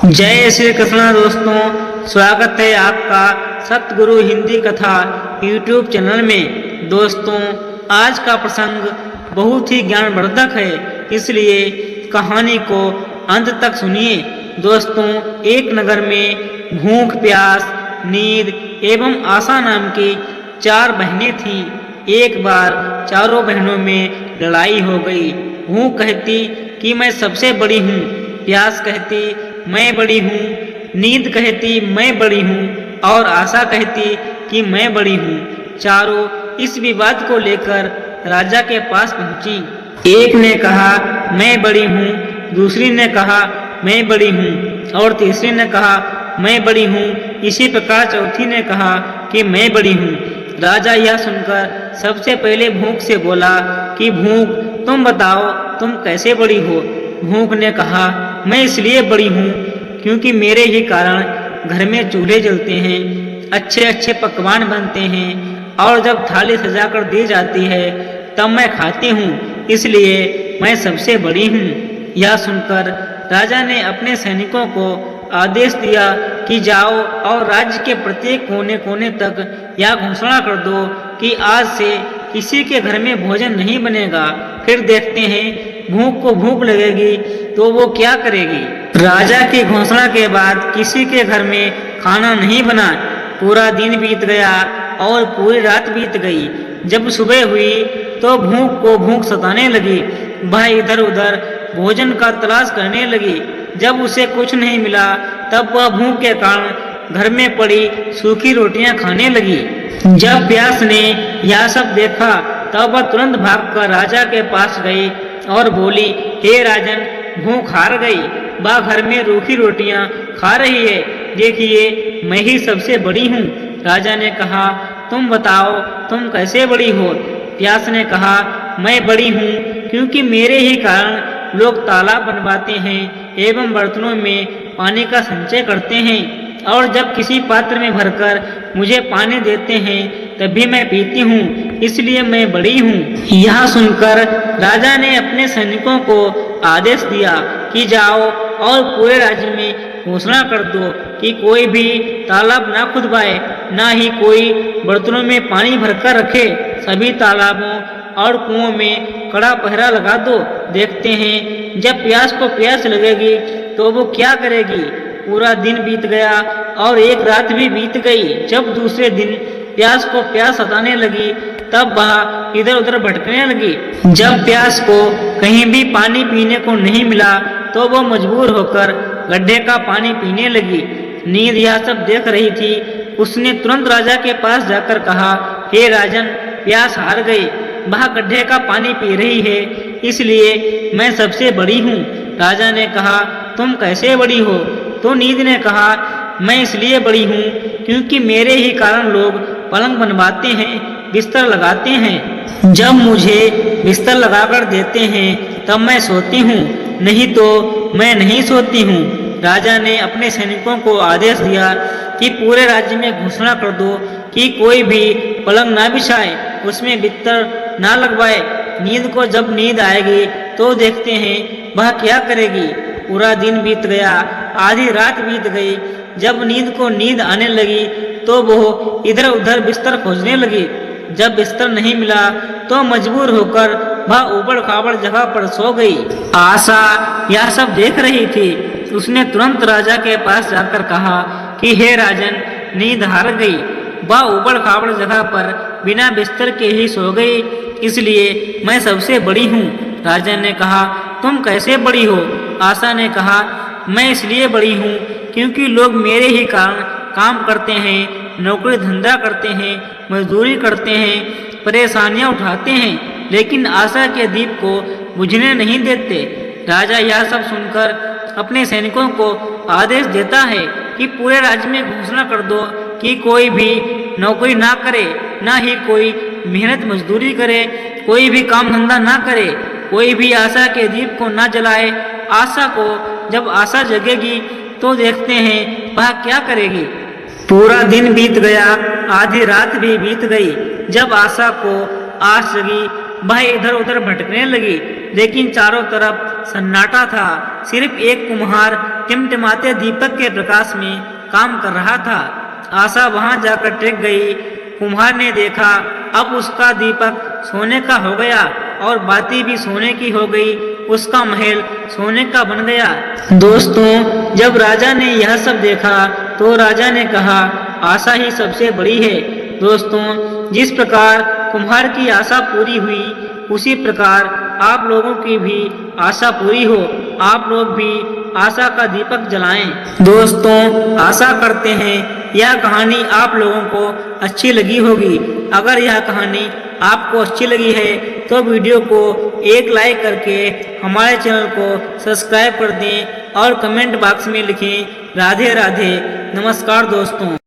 जय श्री कृष्ण दोस्तों, स्वागत है आपका सतगुरु हिंदी कथा यूट्यूब चैनल में। दोस्तों, आज का प्रसंग बहुत ही ज्ञानवर्धक है, इसलिए कहानी को अंत तक सुनिए। दोस्तों, एक नगर में भूख, प्यास, नींद एवं आशा नाम की 4 बहनें थीं। एक बार चारों बहनों में लड़ाई हो गई। भूख कहती कि मैं सबसे बड़ी हूँ, प्यास कहती मैं बड़ी हूँ, नींद कहती मैं बड़ी हूँ और आशा कहती कि मैं बड़ी हूँ। चारों इस विवाद को लेकर राजा के पास पहुँची। एक ने कहा मैं बड़ी हूँ, दूसरी ने कहा मैं बड़ी हूँ और तीसरी ने कहा मैं बड़ी हूँ। इसी प्रकार चौथी ने कहा कि मैं बड़ी हूँ। राजा यह सुनकर सबसे पहले भूख से बोला कि भूख, तुम बताओ तुम कैसे बड़ी हो। भूख ने कहा मैं इसलिए बड़ी हूँ क्योंकि मेरे ही कारण घर में चूल्हे जलते हैं, अच्छे अच्छे पकवान बनते हैं और जब थाली सजाकर दी जाती है तब मैं खाती हूँ, इसलिए मैं सबसे बड़ी हूँ। यह सुनकर राजा ने अपने सैनिकों को आदेश दिया कि जाओ और राज्य के प्रत्येक कोने कोने तक यह घोषणा कर दो कि आज से किसी के घर में भोजन नहीं बनेगा। फिर देखते हैं भूख को भूख लगेगी तो वो क्या करेगी। राजा की घोषणा के बाद किसी के घर में खाना नहीं बना। पूरा दिन बीत गया और पूरी रात बीत गई। जब सुबह हुई तो भूख को भूख सताने लगी। वह इधर उधर भोजन का तलाश करने लगी। जब उसे कुछ नहीं मिला तब वह भूख के कारण घर में पड़ी सूखी रोटियां खाने लगी। जब प्यास ने यह सब देखा तब वह तुरंत भागकर राजा के पास गई और बोली, हे राजन, भूख हार गई। वह घर में रूखी रोटियां खा रही है, देखिए मैं ही सबसे बड़ी हूँ। राजा ने कहा तुम बताओ तुम कैसे बड़ी हो। प्यास ने कहा मैं बड़ी हूँ क्योंकि मेरे ही कारण लोग तालाब बनवाते हैं एवं बर्तनों में पानी का संचय करते हैं और जब किसी पात्र में भरकर मुझे पानी देते हैं तभी मैं पीती हूँ, इसलिए मैं बड़ी हूँ। यह सुनकर राजा ने अपने सैनिकों को आदेश दिया कि जाओ और पूरे राज्य में घोषणा कर दो कि कोई भी तालाब ना खुदवाए, ना ही कोई बर्तनों में पानी भरकर रखे। सभी तालाबों और कुओं में कड़ा पहरा लगा दो। देखते हैं जब प्यास को प्यास लगेगी तो वो क्या करेगी। पूरा दिन बीत गया और एक रात भी बीत गई। जब दूसरे दिन प्यास को प्यास सताने लगी तब वह इधर उधर भटकने लगी। जब प्यास को कहीं भी पानी पीने को नहीं मिला तो वो मजबूर होकर गड्ढे का पानी पीने लगी। नींद यह सब देख रही थी। उसने तुरंत राजा के पास जाकर कहा, हे राजन, प्यास हार गई, वह गड्ढे का पानी पी रही है, इसलिए मैं सबसे बड़ी हूँ। राजा ने कहा तुम कैसे बड़ी हो। तो नींद ने कहा मैं इसलिए बड़ी हूँ क्योंकि मेरे ही कारण लोग पलंग बनवाते हैं, बिस्तर लगाते हैं। जब मुझे बिस्तर लगाकर देते हैं तब मैं सोती हूँ, नहीं तो मैं नहीं सोती हूँ। राजा ने अपने सैनिकों को आदेश दिया कि पूरे राज्य में घोषणा कर दो कि कोई भी पलंग ना बिछाए, उसमें बिस्तर ना लगवाए। नींद को जब नींद आएगी तो देखते हैं वह क्या करेगी। पूरा दिन बीत गया, आधी रात बीत गई। जब नींद को नींद आने लगी तो वो इधर उधर बिस्तर खोजने लगी। जब बिस्तर नहीं मिला तो मजबूर होकर वह ऊबड़ खाबड़ जगह पर सो गई। आशा यह सब देख रही थी। उसने तुरंत राजा के पास जाकर कहा कि हे राजन, नींद हार गई, वह ऊबड़ खाबड़ जगह पर बिना बिस्तर के ही सो गई, इसलिए मैं सबसे बड़ी हूँ। राजा ने कहा तुम कैसे बड़ी हो। आशा ने कहा मैं इसलिए बड़ी हूँ क्योंकि लोग मेरे ही कारण काम करते हैं, नौकरी धंधा करते हैं, मजदूरी करते हैं, परेशानियाँ उठाते हैं, लेकिन आशा के दीप को बुझने नहीं देते। राजा यह सब सुनकर अपने सैनिकों को आदेश देता है कि पूरे राज्य में घोषणा कर दो कि कोई भी नौकरी ना करे, ना ही कोई मेहनत मजदूरी करे, कोई भी काम धंधा ना करे, कोई भी आशा के दीप को ना जलाए। आशा को जब आशा जगेगी तो देखते हैं वह क्या करेगी। पूरा दिन बीत गया, आधी रात भी बीत गई। जब आशा को आस जगी वह इधर उधर भटकने लगी। लेकिन चारों तरफ सन्नाटा था। सिर्फ एक कुम्हार टिमटिमाते दीपक के प्रकाश में काम कर रहा था। आशा वहां जाकर टेक गई। कुम्हार ने देखा अब उसका दीपक सोने का हो गया और बाती भी सोने की हो गई। उसका महल सोने का बन गया। दोस्तों, जब राजा ने यह सब देखा तो राजा ने कहा, आशा ही सबसे बड़ी है। दोस्तों, जिस प्रकार कुम्हार की आशा पूरी हुई, उसी प्रकार आप लोगों की भी आशा पूरी हो। आप लोग भी आशा का दीपक जलाएं। दोस्तों, आशा करते हैं यह कहानी आप लोगों को अच्छी लगी होगी। अगर यह कहानी आपको अच्छी लगी है तो वीडियो को एक लाइक करके हमारे चैनल को सब्सक्राइब कर दें और कमेंट बॉक्स में लिखें राधे राधे। नमस्कार दोस्तों।